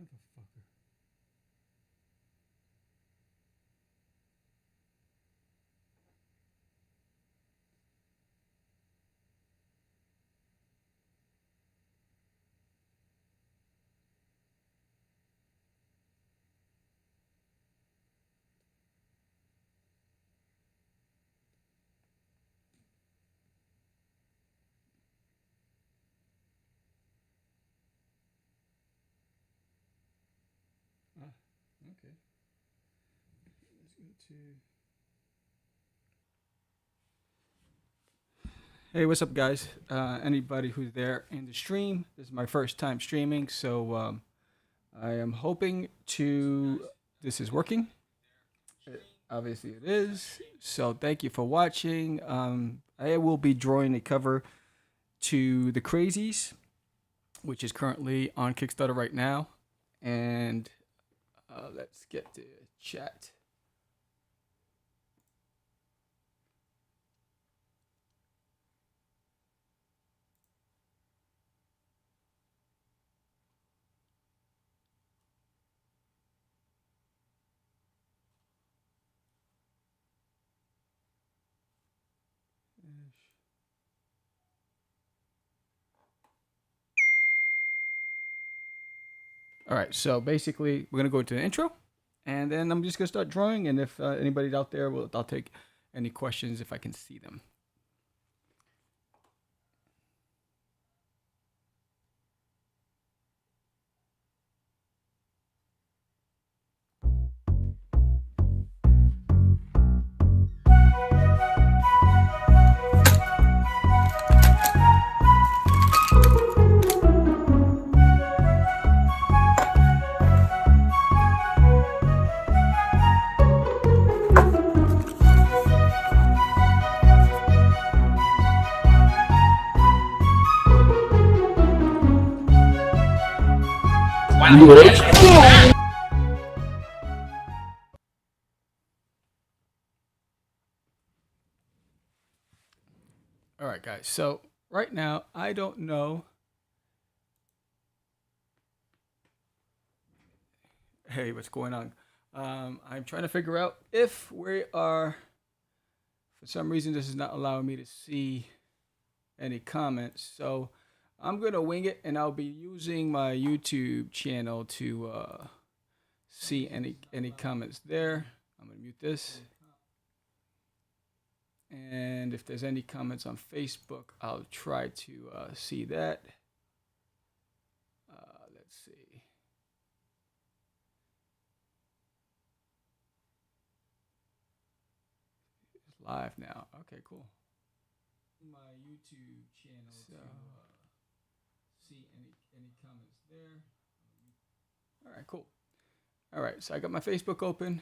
Motherfucker. Okay. Let's go to. Hey, what's up, guys? Anybody who's there in the stream? This is my first time streaming, so I am hoping to. This is working. Obviously, it is. So, thank you for watching. I will be drawing a cover to the Crazees, which is currently on Kickstarter right now. And let's get to chat. All right, so basically, we're gonna go to the intro, and then I'm just gonna start drawing. And if anybody out there, I'll take any questions if I can see them. All right, guys. So right now, I don't know. Hey, what's going on? I'm trying to figure out if we are. For some reason, this is not allowing me to see any comments. So I'm gonna wing it, and I'll be using my YouTube channel to see any comments there. I'm gonna mute this. And if there's any comments on Facebook, I'll try to see that. Let's see. It's live now. Okay, cool. My YouTube channel to see any comments there. All right, cool. All right, so I got my Facebook open.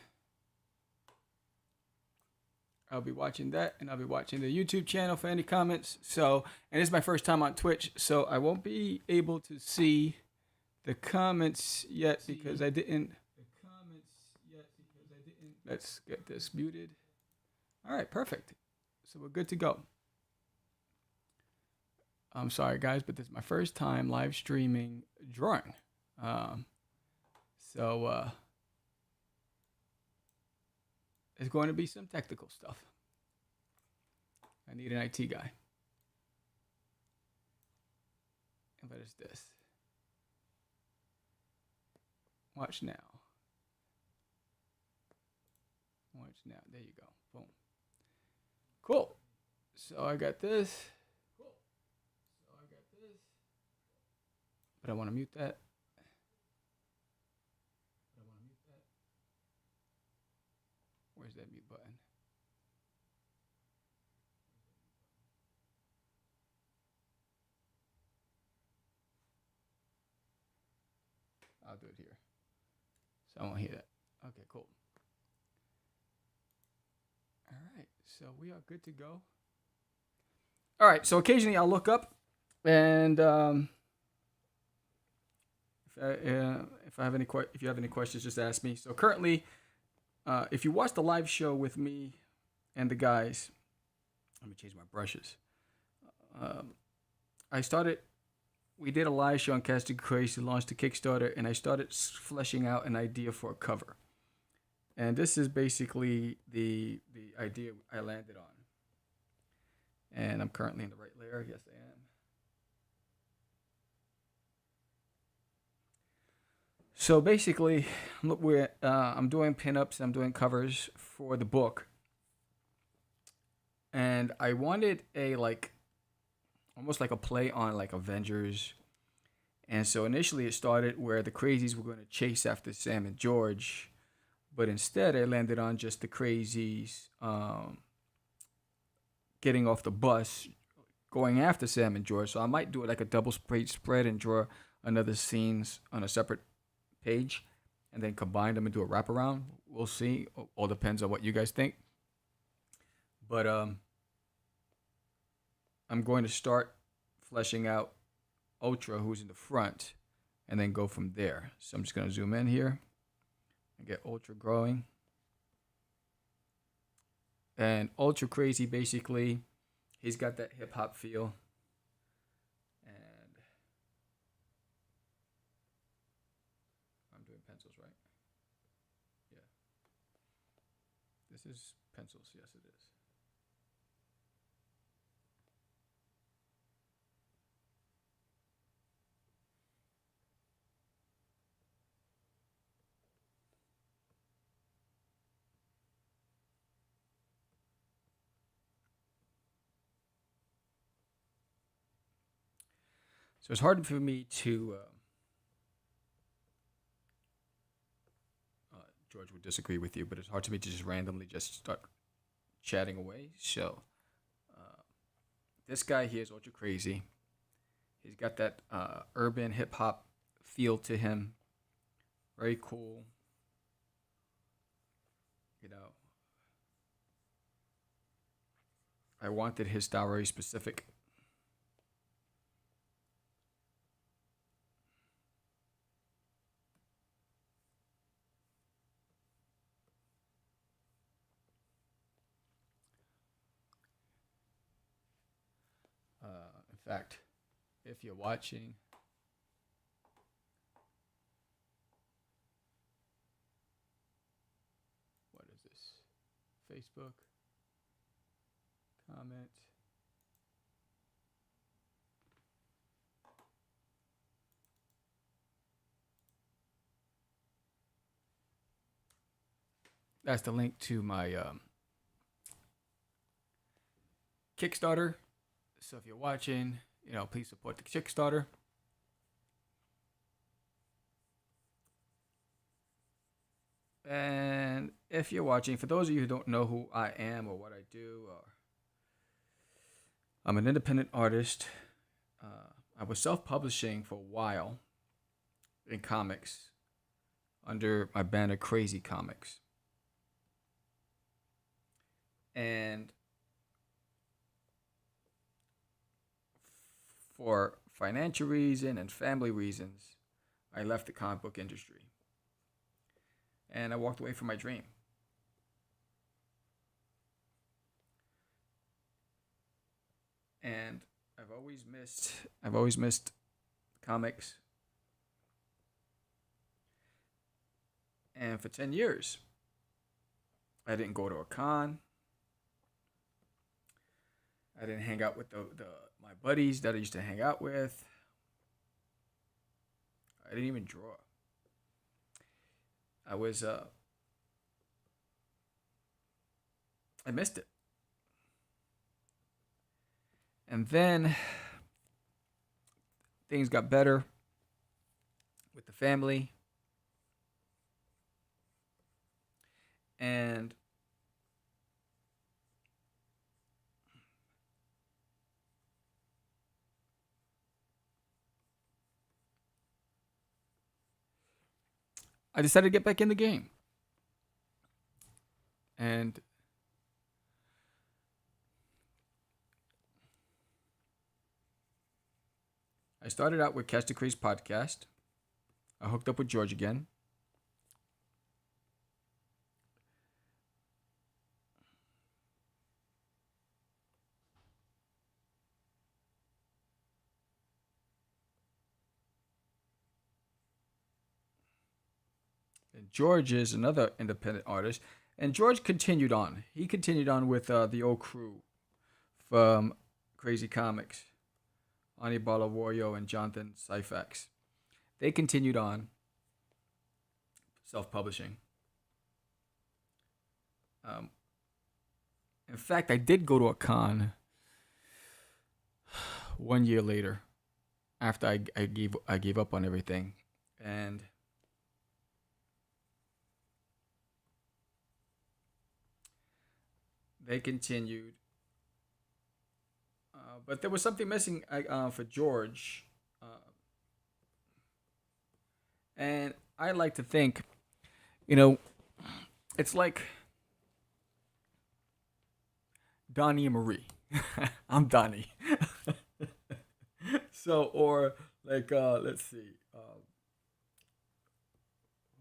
I'll be watching that, and I'll be watching the YouTube channel for any comments. So, and it's my first time on Twitch, so I won't be able to see the comments yet because I didn't. Let's get this muted. All right, perfect. So we're good to go. I'm sorry, guys, but this is my first time live streaming drawing. So it's going to be some technical stuff. I need an IT guy. And what is this? Watch now. Watch now. There you go. Boom. Cool. So I got this. But I want to mute that. Where's that mute button? I'll do it here. So I won't hear that. Okay, cool. All right, so we are good to go. All right, so occasionally I'll look up, and if you have any questions, just ask me. So currently, if you watch the live show with me and the guys, let me change my brushes. I started we did a live show on Casting Crazy, launched a Kickstarter, and I started fleshing out an idea for a cover. And this is basically the idea I landed on. And I'm currently in the right layer. Yes, I am. So basically, I'm doing pinups and I'm doing covers for the book, and I wanted a like almost like a play on like Avengers. And so initially it started where the Crazies were going to chase after Sam and George, but instead I landed on just the Crazies getting off the bus, going after Sam and George. So I might do it like a double spread and draw another scenes on a separate page, and then combine them and do a wraparound. We'll see. All depends on what you guys think. But I'm going to start fleshing out Ultra, who's in the front, and then go from there. So I'm just going to zoom in here and get Ultra growing. And Ultra Crazy, basically, he's got that hip hop feel. And I'm doing pencils, right? Yeah. This is pencils. Yes, it is. So it's hard for me to. George would disagree with you, but it's hard to me to just randomly just start chatting away. So this guy here is Ultra Crazy. He's got that urban hip hop feel to him. Very cool. You know, I wanted his style very specific. In fact, if you're watching, what is this? Facebook, comment. That's the link to my Kickstarter. So if you're watching, please support the Kickstarter. And if you're watching, for those of you who don't know who I am or what I do, I'm an independent artist. I was self-publishing for a while in comics under my banner Crazy Comics. And for financial reason and family reasons, I left the comic book industry. And I walked away from my dream. And I've always missed comics. And for 10 years, I didn't go to a con. I didn't hang out with my buddies that I used to hang out with. I didn't even draw. I missed it. And then things got better with the family. And I decided to get back in the game. And I started out with Catch the Craze podcast. I hooked up with George again. and George is another independent artist. And George continued on. He continued on with the old crew from Crazy Comics, Anibal Warrior and Jonathan Syfax. They continued on self-publishing. Um, in fact, I did go to a con 1 year later after I gave up on everything, and they continued. But there was something missing for George, and I like to think, you know, it's like Donnie and Marie. I'm Donnie. So, or like, let's see,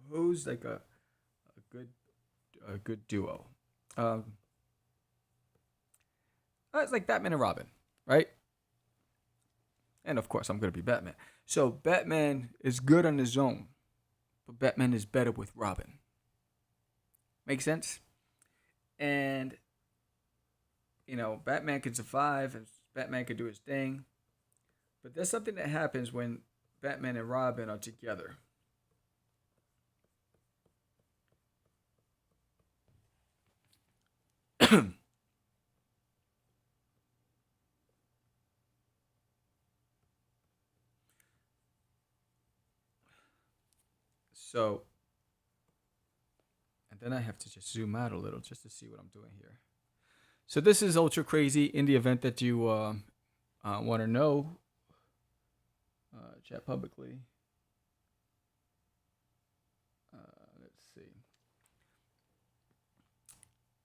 who's like a good duo? Um, it's like Batman and Robin, right? And of course, I'm gonna be Batman. So Batman is good on his own, but Batman is better with Robin. Make sense? And Batman can survive and Batman can do his thing, but there's something that happens when Batman and Robin are together. So, and then I have to just zoom out a little just to see what I'm doing here. So this is Ultra Crazy. In the event that you want to know, chat publicly. Let's see.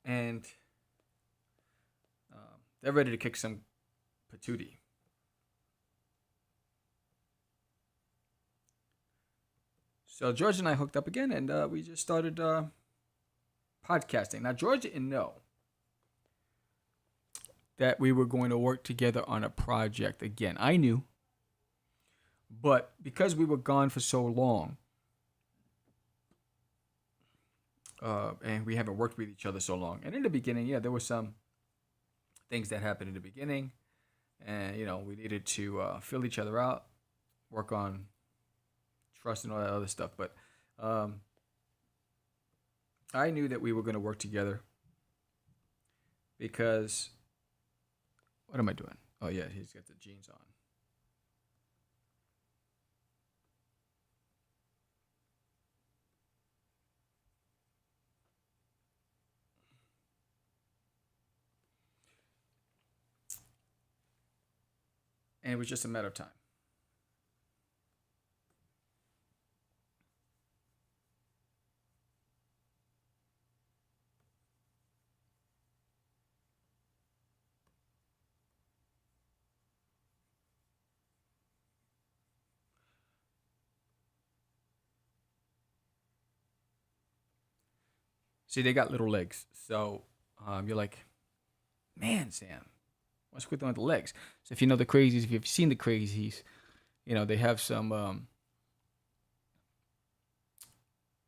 And they're ready to kick some patootie. So George and I hooked up again, and we just started podcasting. Now George didn't know that we were going to work together on a project again. I knew, but because we were gone for so long, and we haven't worked with each other so long, and in the beginning, yeah, there were some things that happened in the beginning, and we needed to fill each other out, work on trust and all that other stuff. But I knew that we were going to work together because what am I doing? Oh yeah, he's got the jeans on. And it was just a matter of time. See, they got little legs. So you're like, man, Sam, what's with the legs? So if you know the Crazies, if you've seen the Crazies, they have some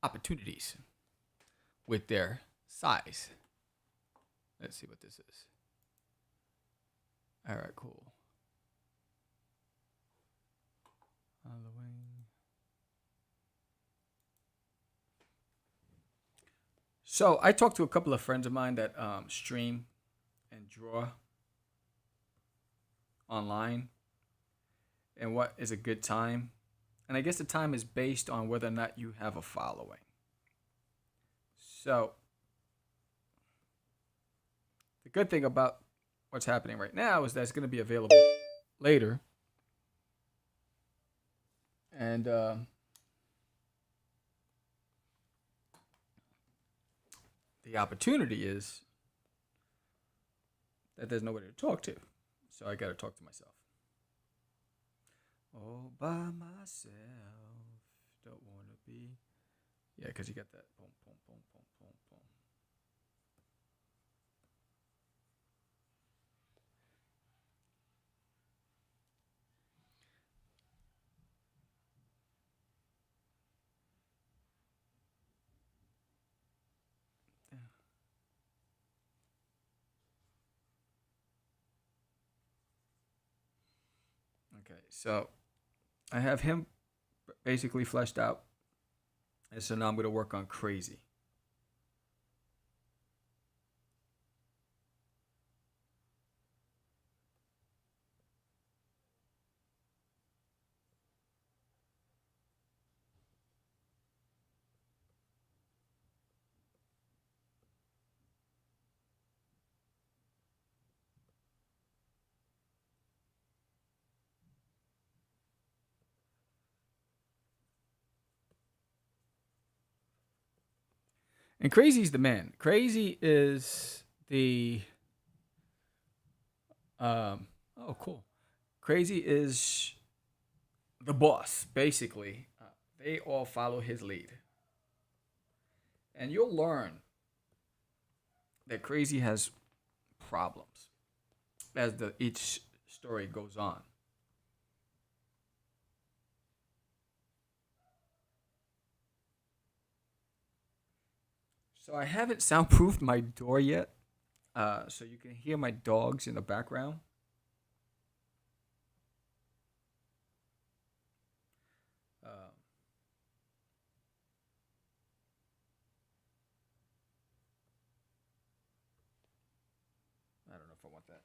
opportunities with their size. Let's see what this is. All right, cool. Halloween. So I talked to a couple of friends of mine that stream and draw online, and what is a good time. And I guess the time is based on whether or not you have a following. So the good thing about what's happening right now is that it's going to be available later. And the opportunity is that there's nobody to talk to. So I got to talk to myself. All by myself. Don't want to be. Yeah, because you got that. Boom, boom, boom, boom, boom, boom. Okay, so I have him basically fleshed out, and so now I'm gonna work on Crazy. And Crazy's the man. Crazy is the oh cool. Crazy is the boss basically. They all follow his lead, and you'll learn that Crazy has problems as the each story goes on. So I haven't soundproofed my door yet, so you can hear my dogs in the background. Uh, I don't know if I want that.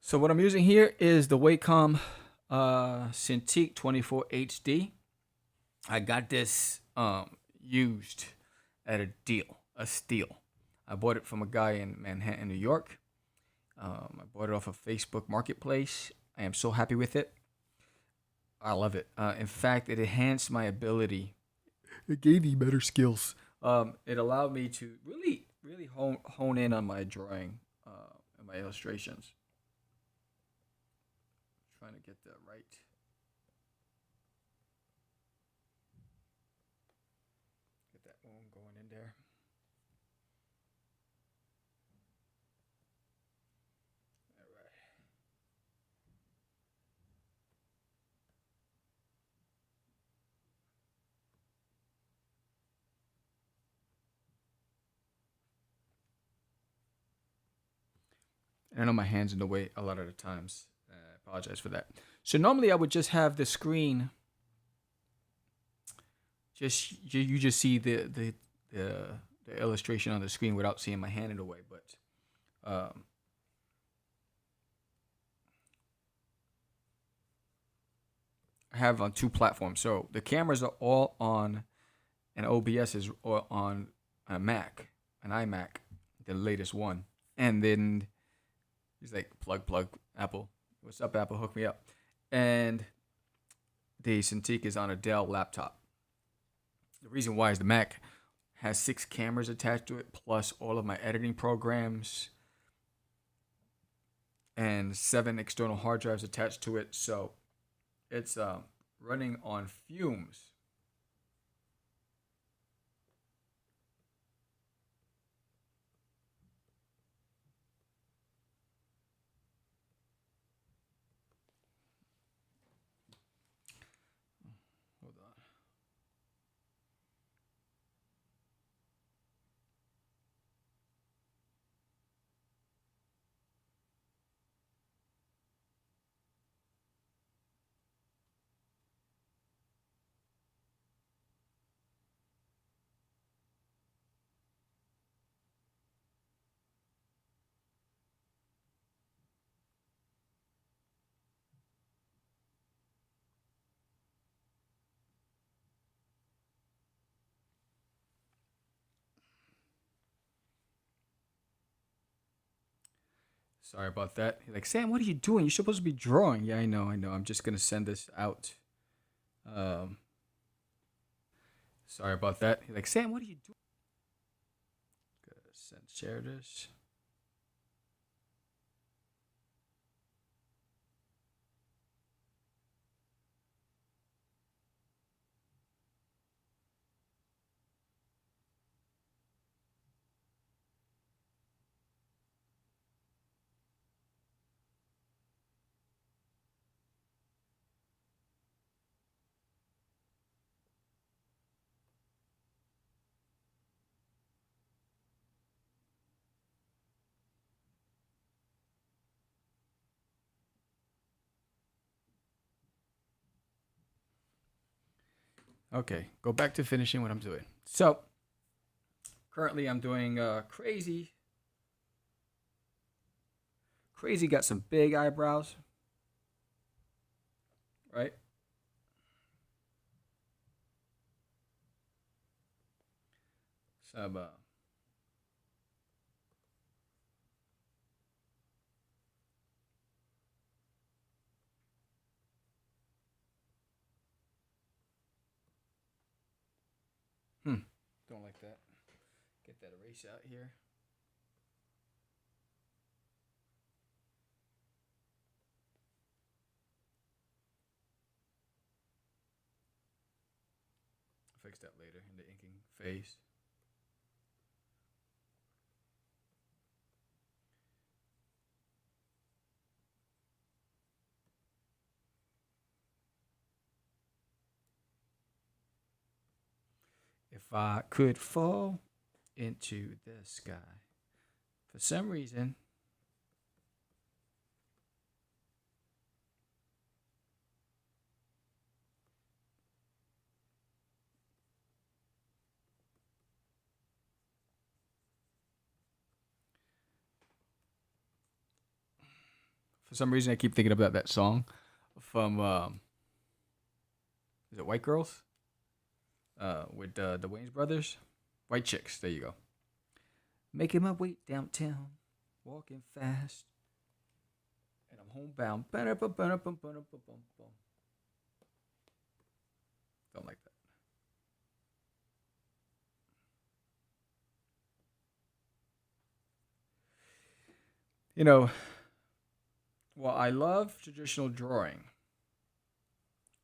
So what I'm using here is the Wacom Cintiq 24 HD. I got this used at a steal. I bought it from a guy in Manhattan, New York. I bought it off of Facebook Marketplace. I am so happy with it. I love it. In fact, it enhanced my ability. It gave me better skills. It allowed me to really hone in on my drawing and my illustrations. Trying to get that right. Get that one going in there. All right. I know my hands in the way a lot of the times. I apologize for that. So normally I would just have the screen. Just you just see the, the illustration on the screen without seeing my hand in the way. But I have on two platforms. So the cameras are all on, and OBS is all on a Mac, an iMac, the latest one. And then he's like, plug, Apple. What's up, Apple? Hook me up. And the Cintiq is on a Dell laptop. The reason why is the Mac has 6 cameras attached to it, plus all of my editing programs, and 7 external hard drives attached to it. So it's running on fumes. Hold on. Sorry about that. He's like, Sam, what are you doing? You're supposed to be drawing. Yeah, I know. I'm just gonna send this out. Um, Sorry about that. He's like, Sam, what are you doing? Gonna share this. Okay, go back to finishing what I'm doing. So currently I'm doing Crazy. Crazy got some big eyebrows, right? Some don't like that. Get that erase out here. I'll fix that later in the inking phase. If I could fall into the sky, for some reason, I keep thinking about that song from is it White Girls? With the Wayne's brothers, White Chicks. There you go. Making my way downtown, walking fast, and I'm homebound. Don't like that. You know, while I love traditional drawing,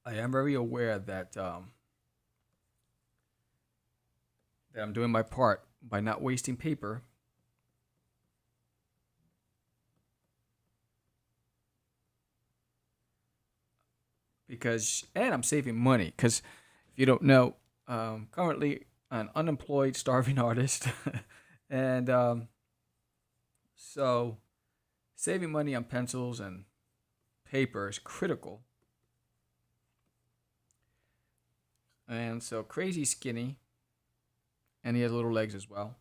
I am very aware that I'm doing my part by not wasting paper. And I'm saving money. Because if you don't know, currently an unemployed, starving artist. And so saving money on pencils and paper is critical. And so Crazy skinny, and he has little legs as well.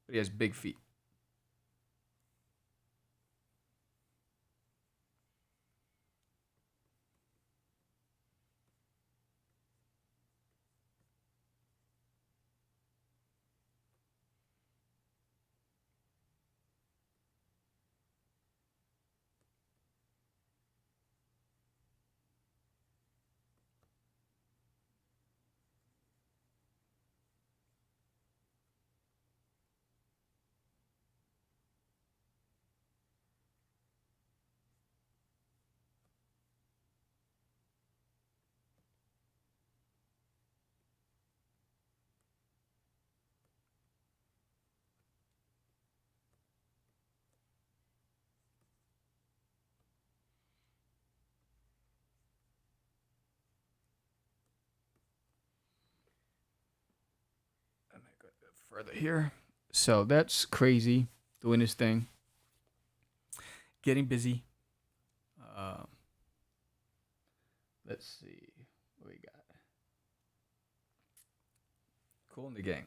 But he has big feet. And I got further here. So that's Crazy doing his thing, getting busy. Uh, let's see what we got. Cool in the Gang.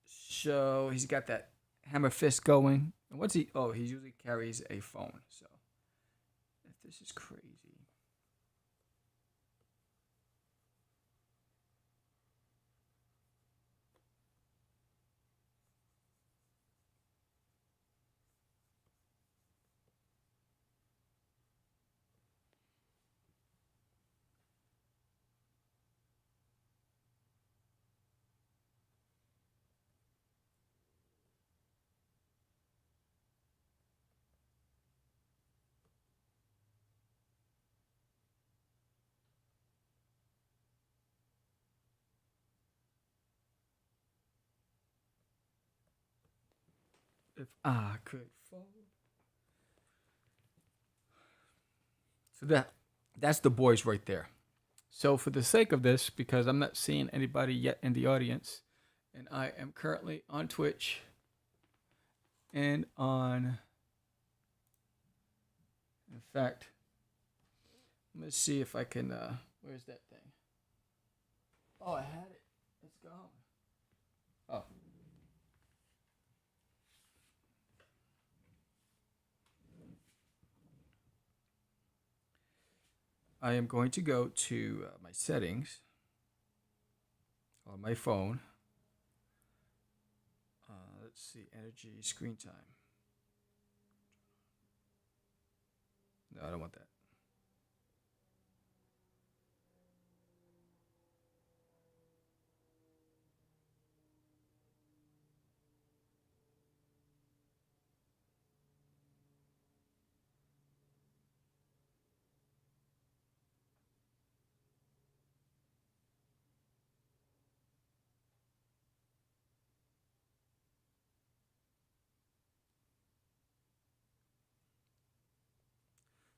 So he's got that hammer fist going. And what's he? Oh, he usually carries a phone. So if this is crazy. If I could fall. So that's the boys right there. So for the sake of this, because I'm not seeing anybody yet in the audience, and I am currently on Twitch, and on. In fact, let's see if I can. Where's that thing? Oh, I had it. It's gone. Oh. I am going to go to my settings on my phone. Let's see, energy, screen time. No, I don't want that.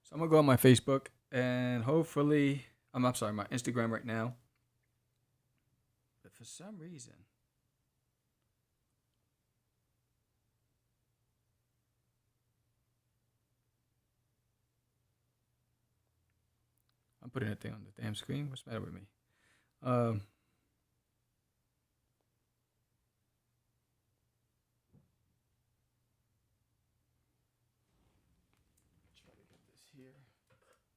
So I'm gonna go on my Facebook and hopefully, I'm sorry, my Instagram right now. But for some reason, I'm putting that thing on the damn screen. What's the matter with me? Um, try to get this here. Let's see.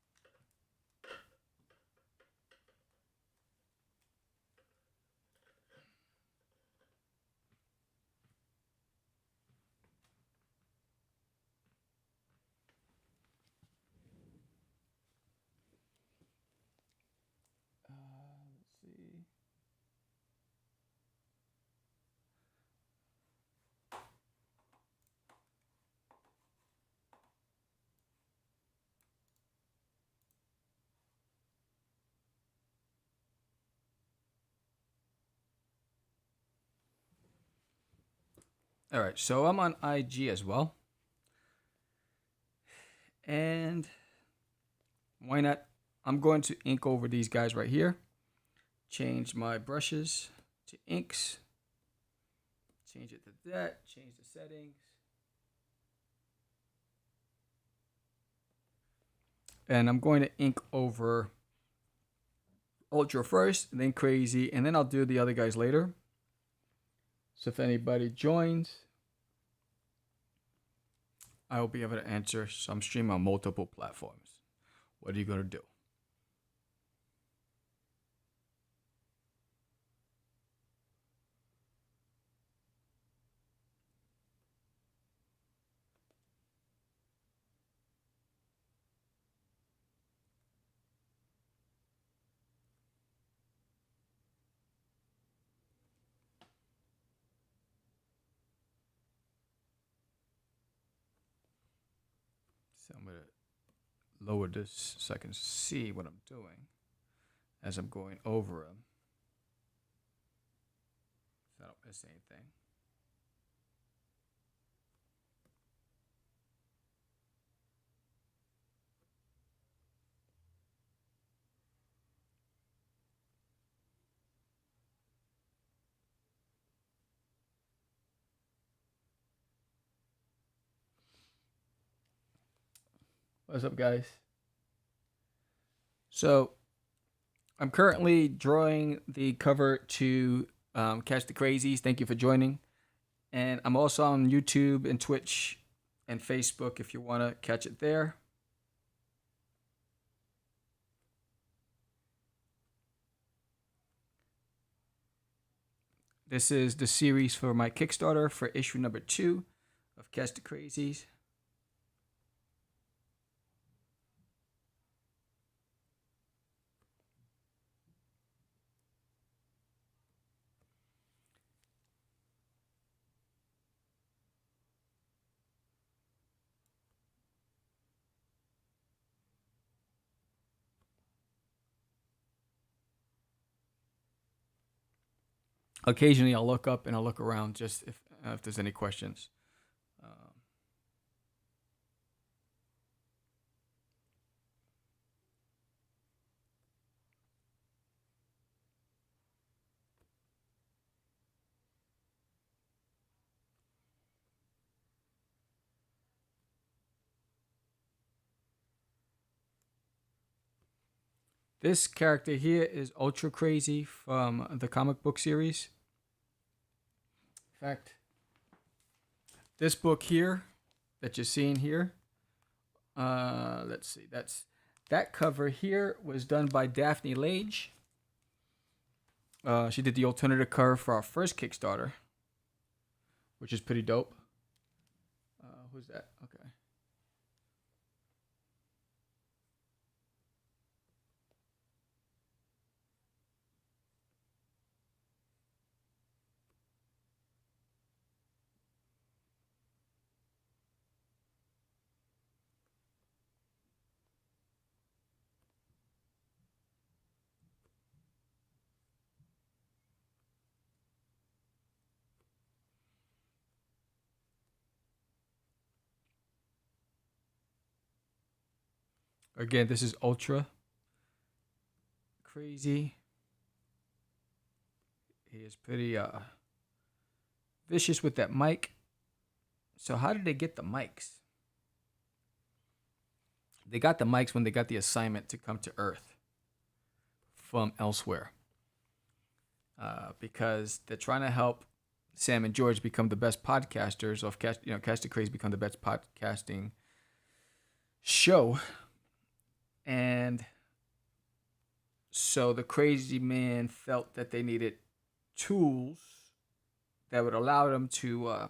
All right, so I'm on IG as well, and why not? I'm going to ink over these guys right here. Change my brushes to inks. Change it to that. Change the settings. And I'm going to ink over Ultra first, and then Crazy, and then I'll do the other guys later. So if anybody joins, I will be able to answer. So I'm streaming on multiple platforms. What are you going to do? So I'm going to lower this so I can see what I'm doing as I'm going over them. So I don't miss anything. What's up, guys? So I'm currently drawing the cover to Catch the Crazies. Thank you for joining. And I'm also on YouTube and Twitch and Facebook if you want to catch it there. This is the series for my Kickstarter for issue number 2 of Catch the Crazies. Occasionally, I'll look up and I'll look around just if there's any questions. This character here is Ultra Crazy from the comic book series. In fact, this book here that you're seeing here, let's see, that cover here was done by Daphne Lage. She did the alternative cover for our first Kickstarter, which is pretty dope. Who's that? Okay. Again, this is Ultra Crazy. He is pretty vicious with that mic. So how did they get the mics? They got the mics when they got the assignment to come to Earth from elsewhere. Because they're trying to help Sam and George become the best podcasters, or Cast the Craze become the best podcasting show. And so the crazy man felt that they needed tools that would allow them to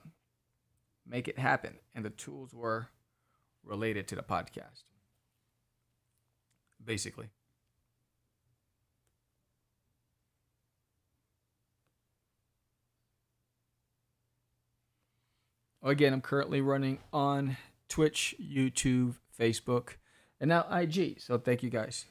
make it happen. And the tools were related to the podcast, basically. Again, I'm currently running on Twitch, YouTube, Facebook, and now IG. So thank you guys.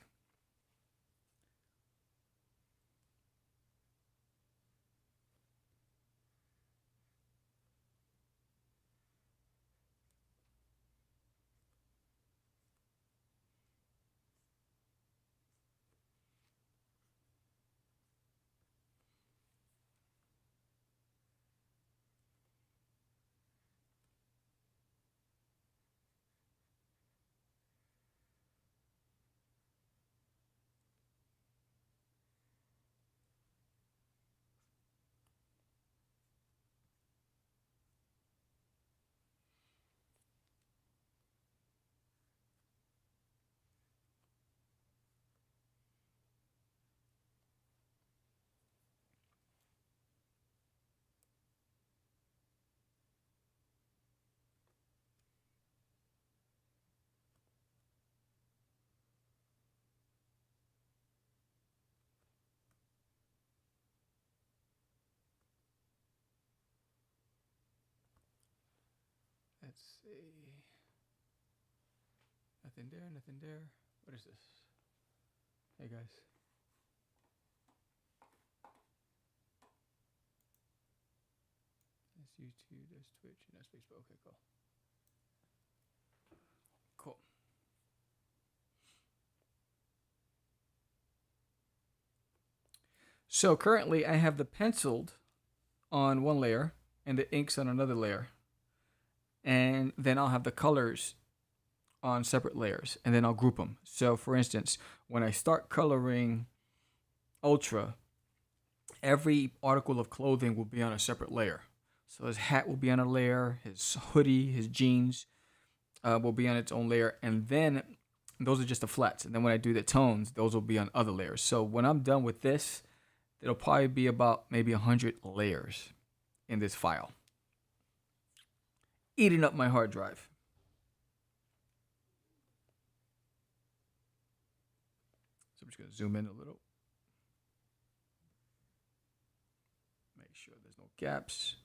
Let's see. Nothing there, nothing there. What is this? Hey guys. That's YouTube, that's Twitch, and that's Facebook. Okay, cool. Cool. So currently I have the penciled on one layer and the inks on another layer. And then I'll have the colors on separate layers, and then I'll group them. So for instance, when I start coloring Ultra, every article of clothing will be on a separate layer. So his hat will be on a layer, his hoodie, his jeans will be on its own layer, and then those are just the flats. And then when I do the tones, those will be on other layers. So when I'm done with this, there'll probably be about maybe 100 layers in this file, eating up my hard drive. So I'm just going to zoom in a little. Make sure there's no gaps.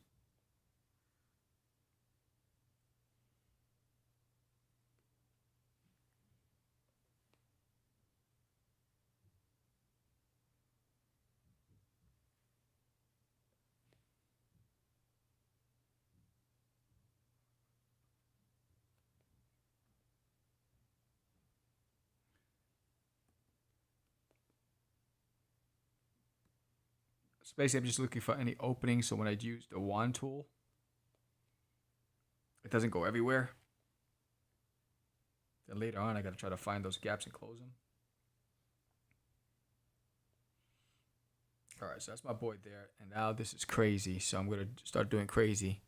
So basically, I'm just looking for any openings. So when I use the wand tool, it doesn't go everywhere. Then later on, I got to try to find those gaps and close them. All right, so that's my boy there. And now this is crazy. So I'm going to start doing crazy.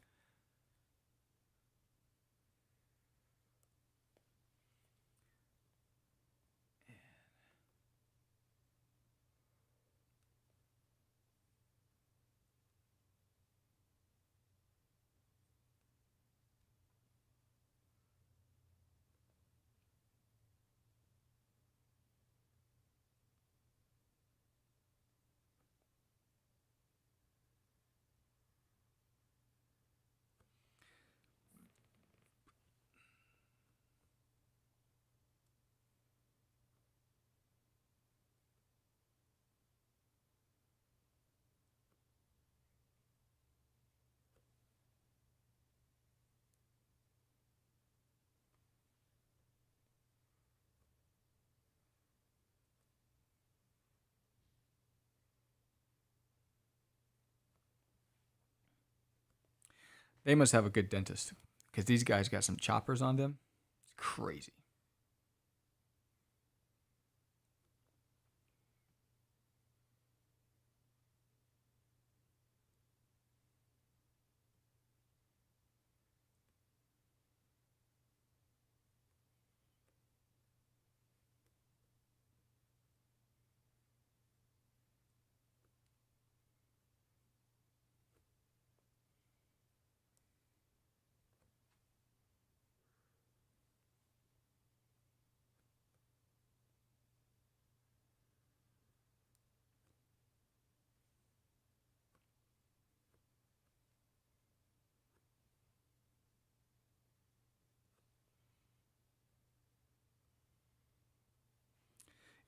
They must have a good dentist because these guys got some choppers on them. It's crazy.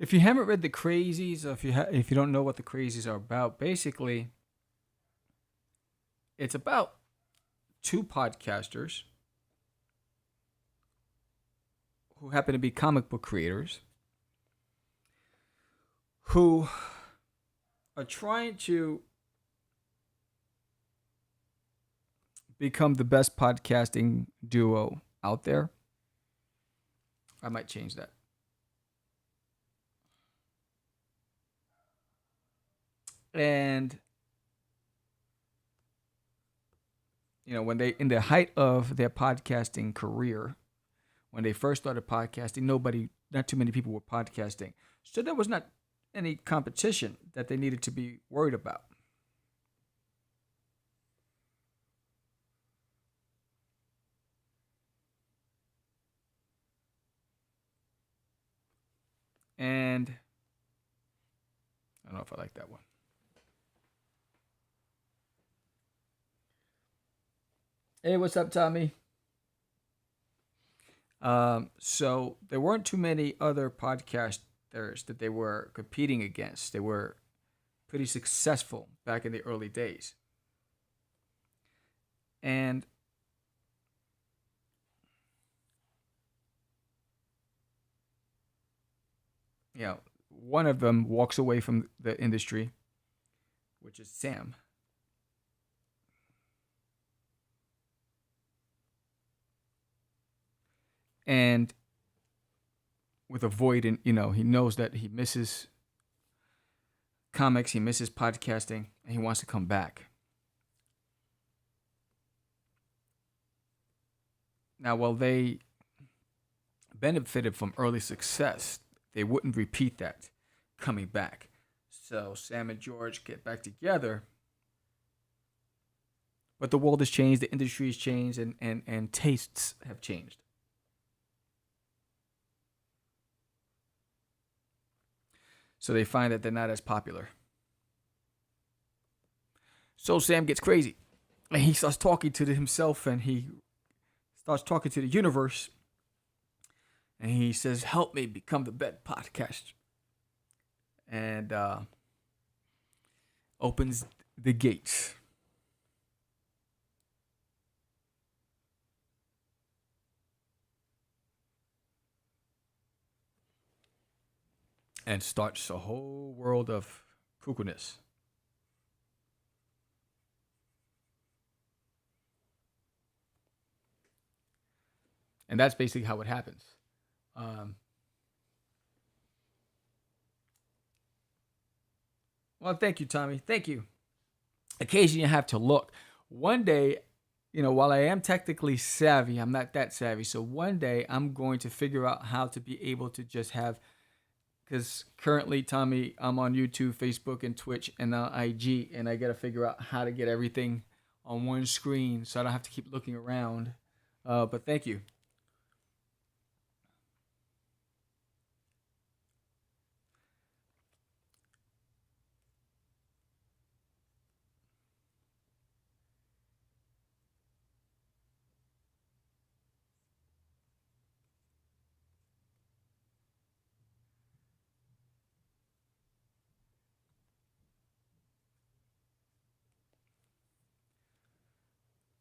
If you haven't read the Crazees, or if you don't know what the Crazees are about, basically, it's about two podcasters who happen to be comic book creators who are trying to become the best podcasting duo out there. I might change that. And when they in the height of their podcasting career, when they first started podcasting, not too many people were podcasting. So there was not any competition that they needed to be worried about. And I don't know if I like that one. Hey, what's up, Tommy? So there weren't too many other podcasters that they were competing against. They were pretty successful back in the early days. And one of them walks away from the industry, which is Sam. And with a void, and he knows that he misses comics, he misses podcasting, and he wants to come back. Now, while they benefited from early success, they wouldn't repeat that coming back. So Sam and George get back together. But the world has changed, the industry has changed, and tastes have changed. So they find that they're not as popular. So Sam gets crazy. And he starts talking to himself, and he starts talking to the universe. And he says, help me become the best podcaster. And opens the gates. And starts a whole world of cuckoo-ness. And that's basically how it happens. Well, thank you, Tommy. Thank you. Occasionally, you have to look. One day, while I am technically savvy, I'm not that savvy. So one day, I'm going to figure out how to be able to just have, because currently, Tommy, I'm on YouTube, Facebook, and Twitch, and now IG, and I got to figure out how to get everything on one screen so I don't have to keep looking around. But thank you.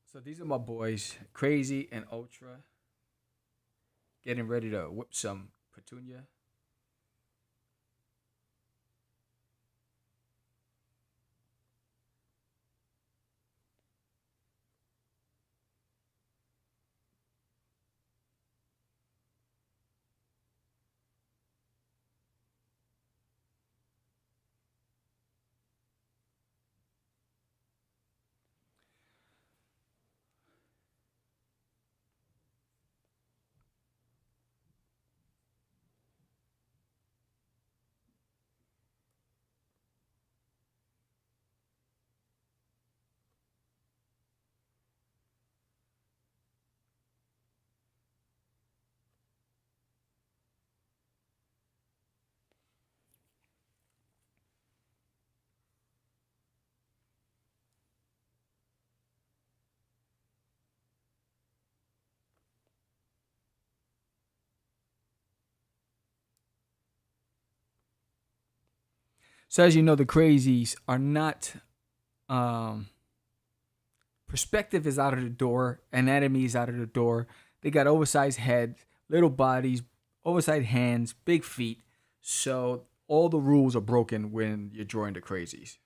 So these are my boys, Crazy and Ultra, getting ready to whip some petunia. So as you know, the Crazies are not. Um, Perspective is out of the door. Anatomy is out of the door. They got oversized heads, little bodies, oversized hands, big feet. So all the rules are broken when you're drawing the Crazies.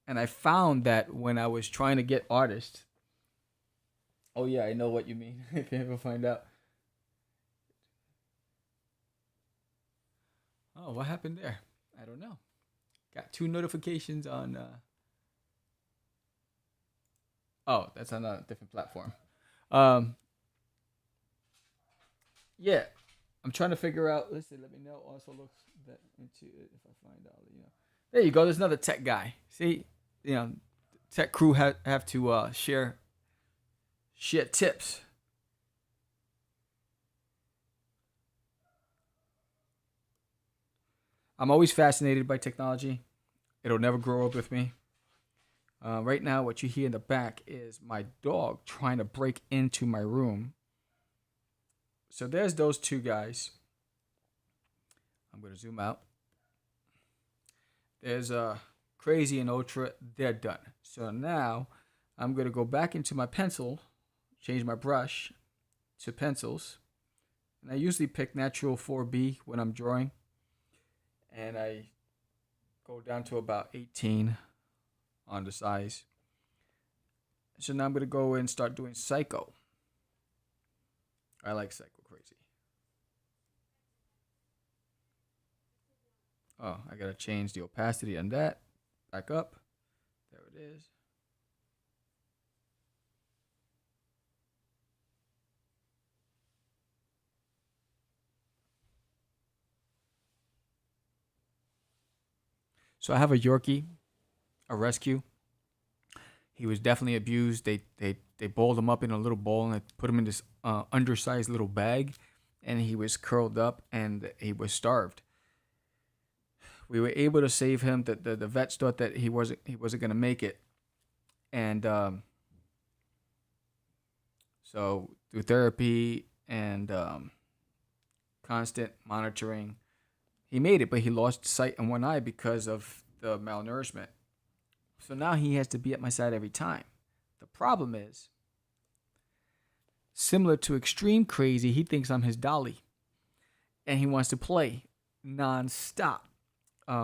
And I found that when I was trying to get artists. Oh yeah, I know what you mean. I can't even find out. Oh, what happened there? I don't know. Got two notifications on. Oh, that's on a different platform. Um, yeah, I'm trying to figure out. Listen, let me know. Also, look that into it if I find out. There you go. There's another tech guy. See, you know, tech crew have to share tips. I'm always fascinated by technology. It'll never grow up with me. Right now, what you hear in the back is my dog trying to break into my room. So there's those two guys. I'm going to zoom out. There's Crazy and Ultra. They're done. So now I'm going to go back into my pencil, change my brush to pencils. And I usually pick natural 4B when I'm drawing. And I go down to about 18 on the size. So now I'm going to go and start doing Psycho. I like Psycho Crazy. Oh, I got to change the opacity on that. Back up. There it is. So I have a Yorkie, a rescue. He was definitely abused. They balled him up in a little ball and they put him in this undersized little bag, and he was curled up and he was starved. We were able to save him. The vets thought that he wasn't gonna make it, and so through therapy and constant monitoring, he made it. But he lost sight in one eye because of the malnourishment. So now he has to be at my side every time. The problem is, similar to Extreme Crazy, he thinks I'm his dolly, and he wants to play nonstop.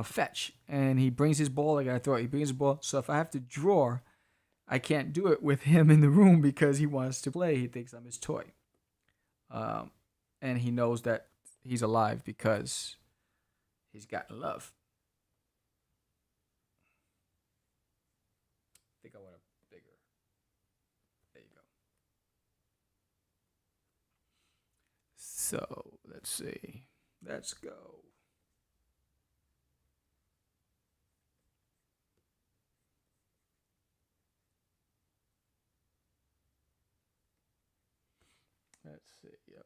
Fetch, and he brings his ball. I gotta throw it. He brings his ball. So if I have to draw, I can't do it with him in the room because he wants to play. He thinks I'm his toy, and he knows that he's alive because he's gotten love. I think I want a bigger. There you go. So let's see. Let's go. Let's see. Yep.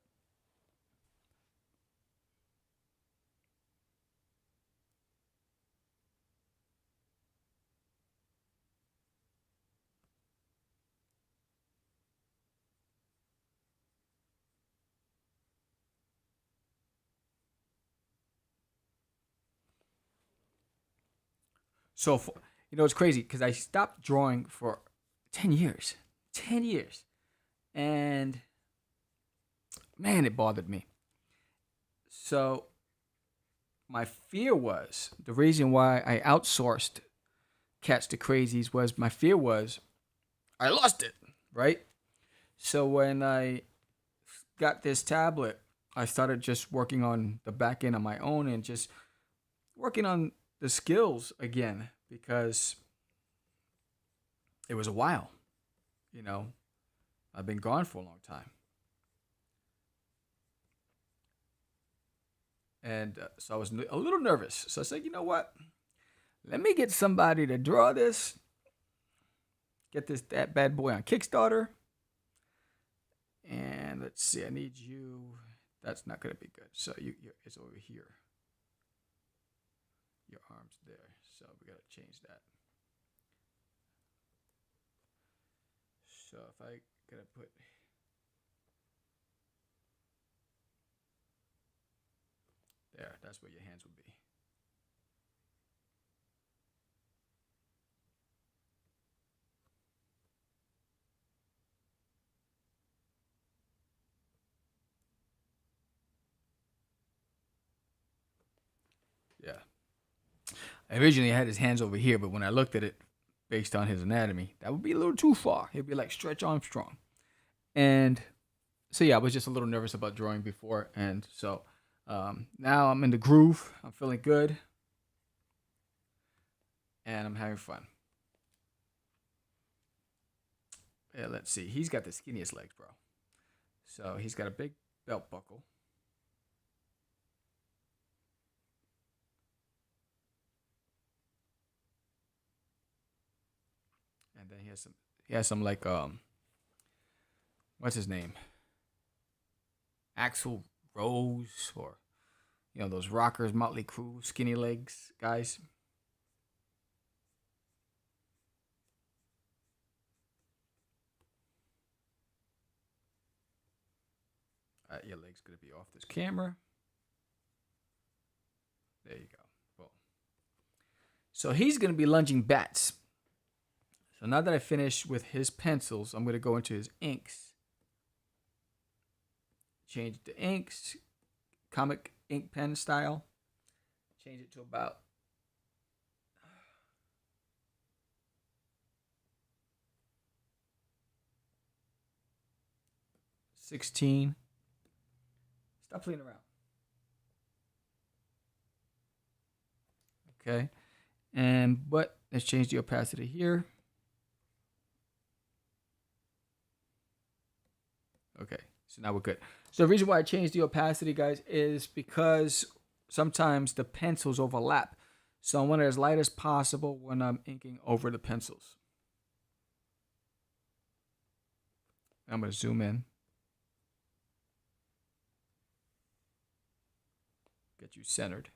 So, it's crazy because I stopped drawing for 10 years. 10 years. And man, it bothered me. So, my fear was the reason why I outsourced Cats to Crazees was my fear was I lost it, right? So, when I got this tablet, I started just working on the back end on my own and just working on the skills again because it was a while. I've been gone for a long time. And so I was a little nervous. So I said, you know what? Let me get somebody to draw this, get that bad boy on Kickstarter. And let's see, I need you. That's not going to be good. So it's over here. Your arm's there. So we got to change that. So if I gotta put there, that's where your hands would be. Yeah. Originally I had his hands over here, but when I looked at it based on his anatomy, that would be a little too far. He'd be like Stretch Armstrong. And so yeah, I was just a little nervous about drawing before, and so now I'm in the groove. I'm feeling good, and I'm having fun. Yeah, let's see. He's got the skinniest legs, bro. So he's got a big belt buckle. And then he has some like what's his name? Axl Rose, or those rockers, Motley Crue, skinny legs guys. Your leg's gonna be off this camera. There you go. Boom. So he's gonna be lunging bats. So now that I finish with his pencils, I'm gonna go into his inks. Change the inks, comic ink pen style. Change it to about 16. Stop playing around. Okay. But let's change the opacity here. Okay, so now we're good. So the reason why I changed the opacity, guys, is because sometimes the pencils overlap. So I want it as light as possible when I'm inking over the pencils. I'm going to zoom in. Get you centered.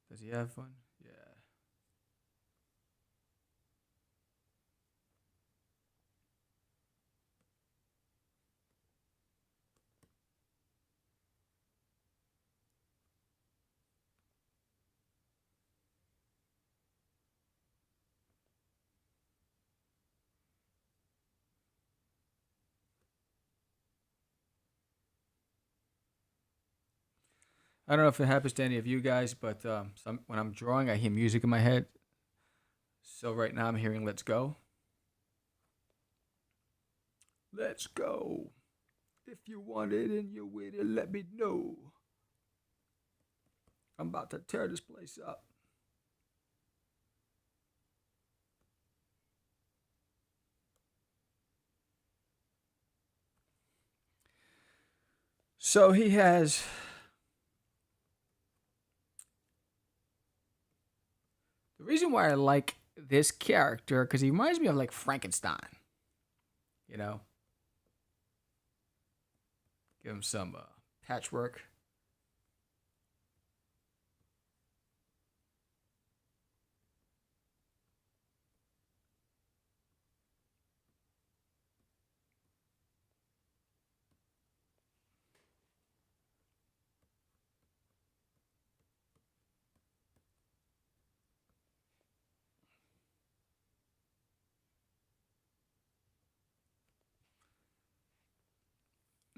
Does he have fun? Yeah. I don't know if it happens to any of you guys, but when I'm drawing, I hear music in my head. So right now I'm hearing Let's Go. Let's go. If you want it and you're with it, let me know. I'm about to tear this place up. So he has the reason why I like this character because he reminds me of like Frankenstein. You know, give him some patchwork.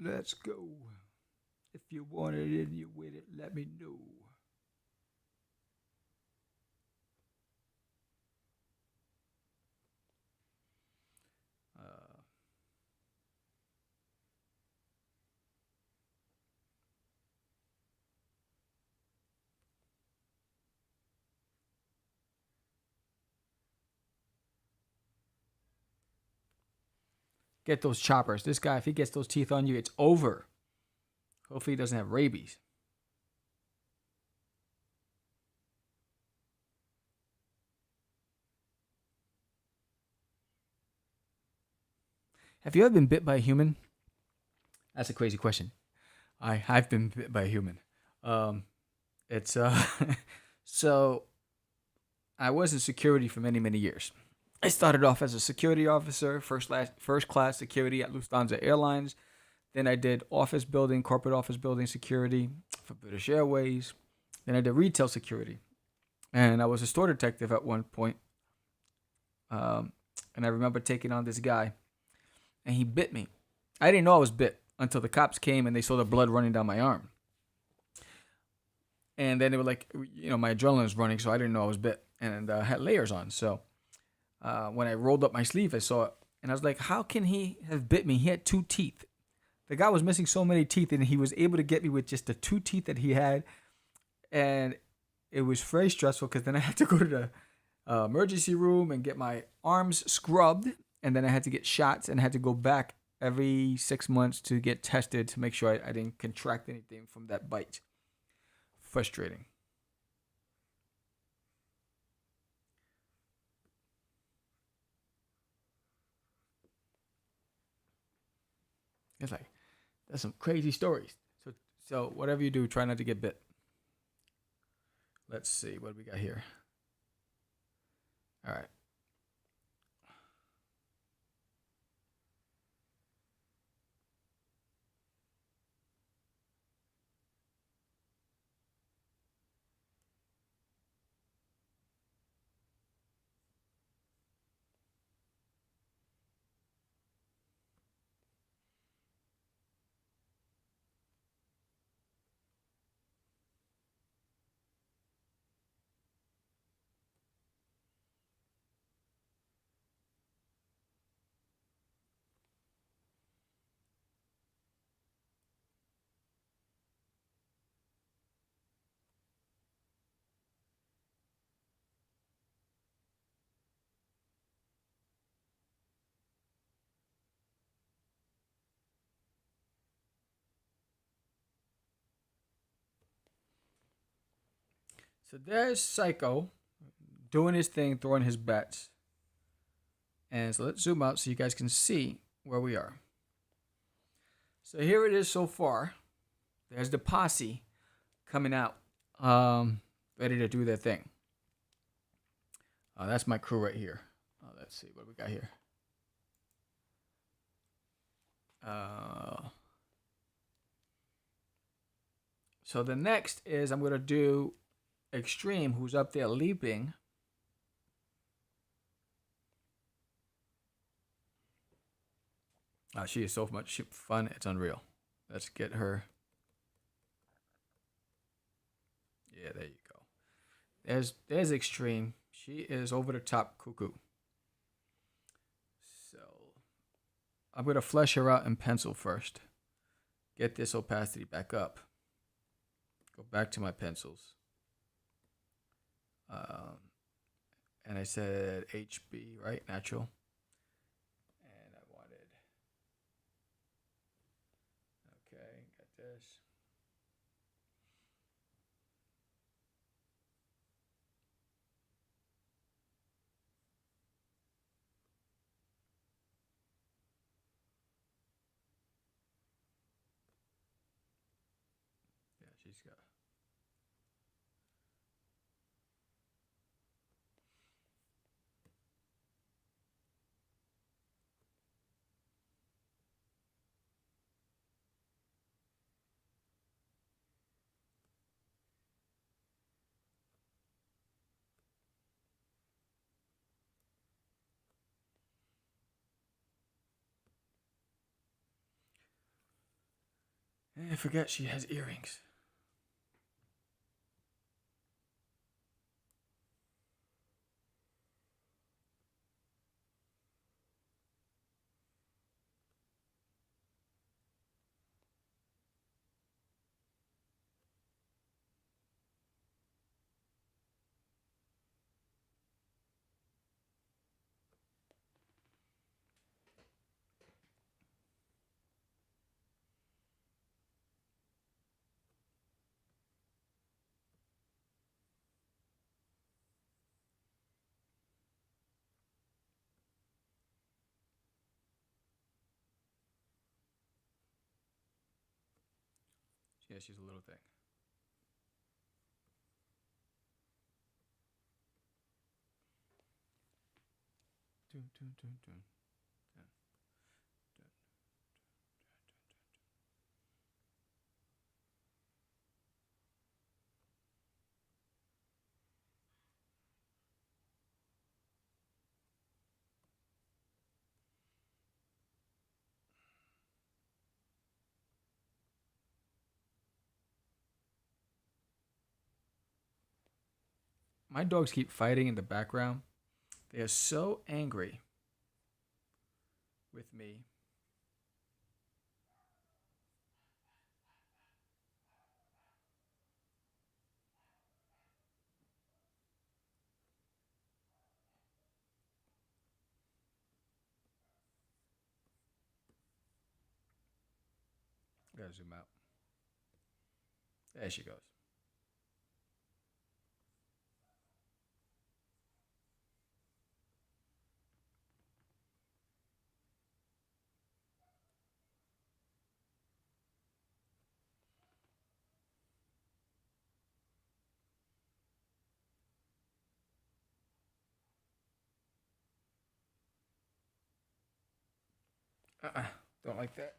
Let's go. If you want it and you're with it, let me know. Uh, get those choppers. This guy, if he gets those teeth on you, it's over. Hopefully, he doesn't have rabies. Have you ever been bit by a human? That's a crazy question. I've been bit by a human. Um, it's so I was in security for many years. I started off as a security officer, first class security at Lufthansa Airlines. Then I did office building, corporate office building security for British Airways. Then I did retail security, and I was a store detective at one point. And I remember taking on this guy, and he bit me. I didn't know I was bit until the cops came and they saw the blood running down my arm. And then they were like, my adrenaline was running, so I didn't know I was bit, and I had layers on. So when I rolled up my sleeve, I saw it, and I was like, how can he have bit me? He had 2 teeth. The guy was missing so many teeth, and he was able to get me with just the 2 teeth that he had. And it was very stressful because then I had to go to the emergency room and get my arms scrubbed, and then I had to get shots and I had to go back every 6 months to get tested to make sure I didn't contract anything from that bite. Frustrating. It's like that's some crazy stories. So whatever you do, try not to get bit. Let's see what we got here. All right. So there's Psycho doing his thing, throwing his bets. And so let's zoom out so you guys can see where we are. So here it is so far. There's the posse coming out, ready to do their thing. That's my crew right here. Let's see what we got here. So the next is I'm going to do Extreme, who's up there leaping. She is so much fun. It's unreal. Let's get her. Yeah, there you go. There's Extreme. She is over the top cuckoo. So I'm going to flesh her out in pencil first. get this opacity back up. Go back to my pencils. And I said HB, right? Natural. And I wanted, okay, got this. Yeah, she's got. And I forget she has earrings. Yeah, she's a little thing. Dun, dun, dun, dun. My dogs keep fighting in the background. They are so angry with me. Gotta zoom out. There she goes. Don't like that.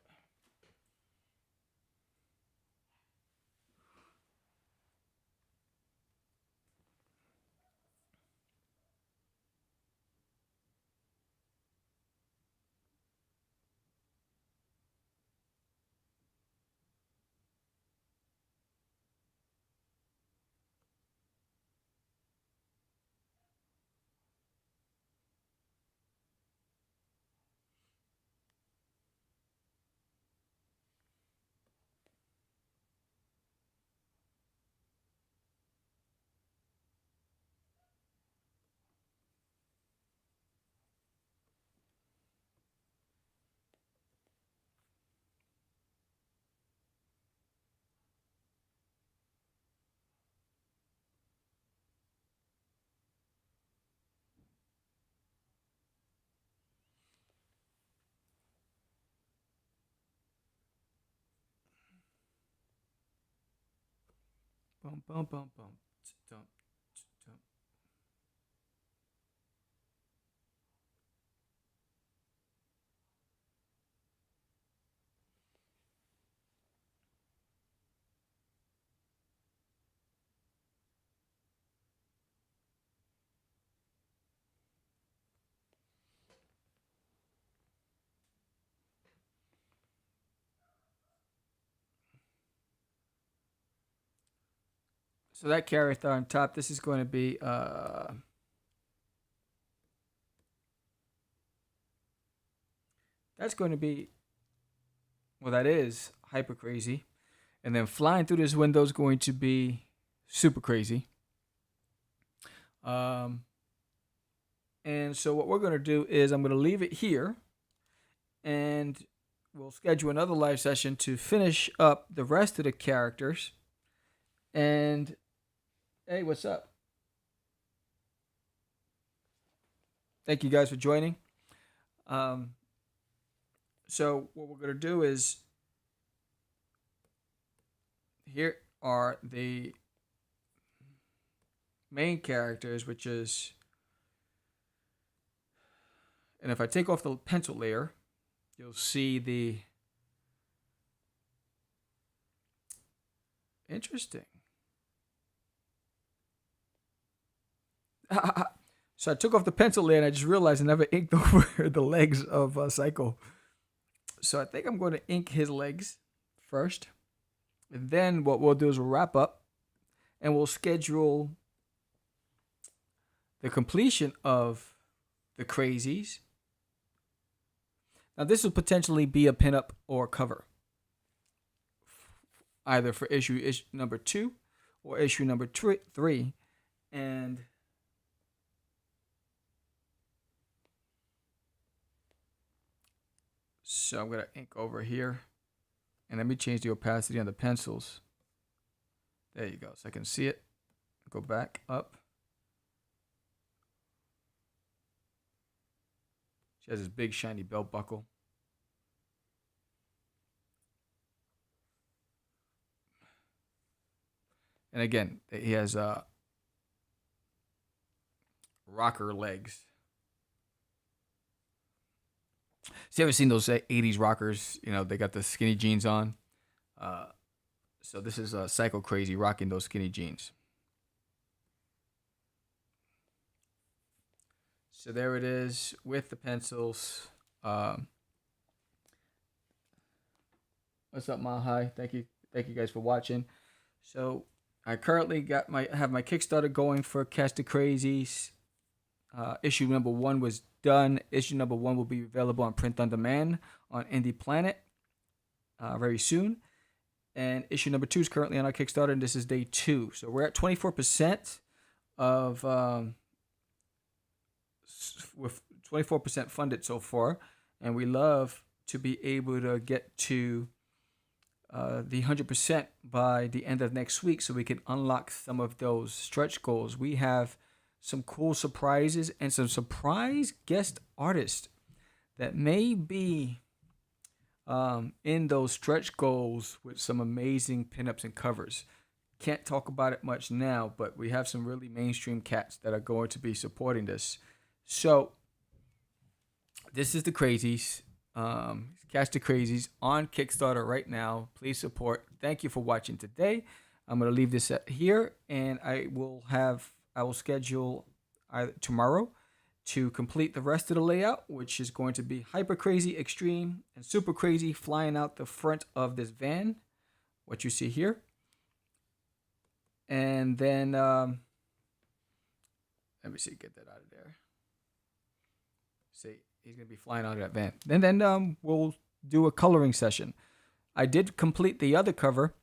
Bum bum bum bum. Dum, dum. So that character on top, this is going to be that's going to be, well, that is hyper crazy. And then flying through this window is going to be super crazy. And so what we're going to do is I'm going to leave it here, and we'll schedule another live session to finish up the rest of the characters. And hey, what's up? Thank you guys for joining. So what we're going to do is, here are the main characters, which is, and if I take off the pencil layer, you'll see the, interesting. So I took off the pencil layer and I just realized I never inked over the legs of Psycho. So I think I'm going to ink his legs first. And then what we'll do is we'll wrap up and we'll schedule the completion of the Crazees. Now this will potentially be a pinup or cover, either for issue number 2 or issue number 3. And so I'm going to ink over here. And let me change the opacity on the pencils. There you go. So I can see it. Go back up. She has this big shiny belt buckle. And again, he has rocker legs. So you ever seen those 80s rockers? You know, they got the skinny jeans on. So this is Psycho Crazy rocking those skinny jeans. So there it is with the pencils. What's up, Mahai? Thank you guys for watching. So I currently have my Kickstarter going for Catch the Crazees. Issue number 1 was done. Issue number 1 will be available on print on demand on Indie Planet very soon. And issue number 2 is currently on our Kickstarter, and this is day 2. So we're at 24% of with 24% funded so far, and we love to be able to get to the 100% by the end of next week, so we can unlock some of those stretch goals. We have some cool surprises and some surprise guest artists that may be in those stretch goals with some amazing pinups and covers. Can't talk about it much now, but we have some really mainstream cats that are going to be supporting this. So this is the Crazees. Catch the Crazees on Kickstarter right now. Please support. Thank you for watching today. I'm going to leave this here, and I will schedule tomorrow to complete the rest of the layout, which is going to be Hyper Crazy, Extreme, and Super Crazy flying out the front of this van, what you see here. And then, let me see, get that out of there. See, he's going to be flying out of that van. And then we'll do a coloring session. I did complete the other cover,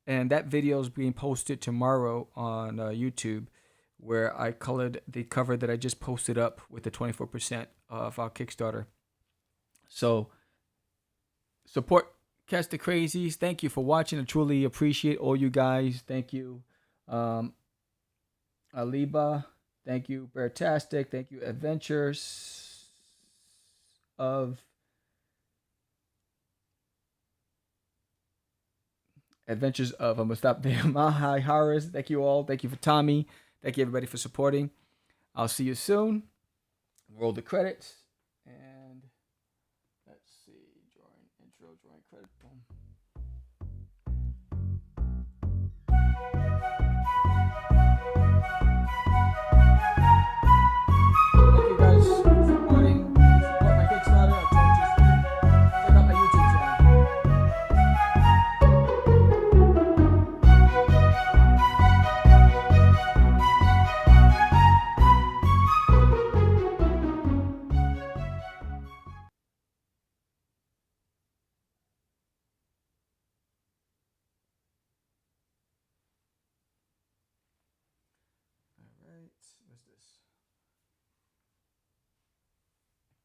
and that video is being posted tomorrow on YouTube, where I colored the cover that I just posted up with the 24% of our Kickstarter. So support Catch the Crazees. Thank you for watching. I truly appreciate all you guys. Thank you, Aliba. Thank you, Beartastic. Thank you, Adventures of I'm gonna stop there. Mahai Harris. Thank you all. Thank you for Tommy. Thank you everybody for supporting. I'll see you soon. Roll the credits. And let's see. Drawing intro, drawing credit. Boom. Thank you guys for supporting. Support my Kickstarter. I told you. Check out my YouTube What's this?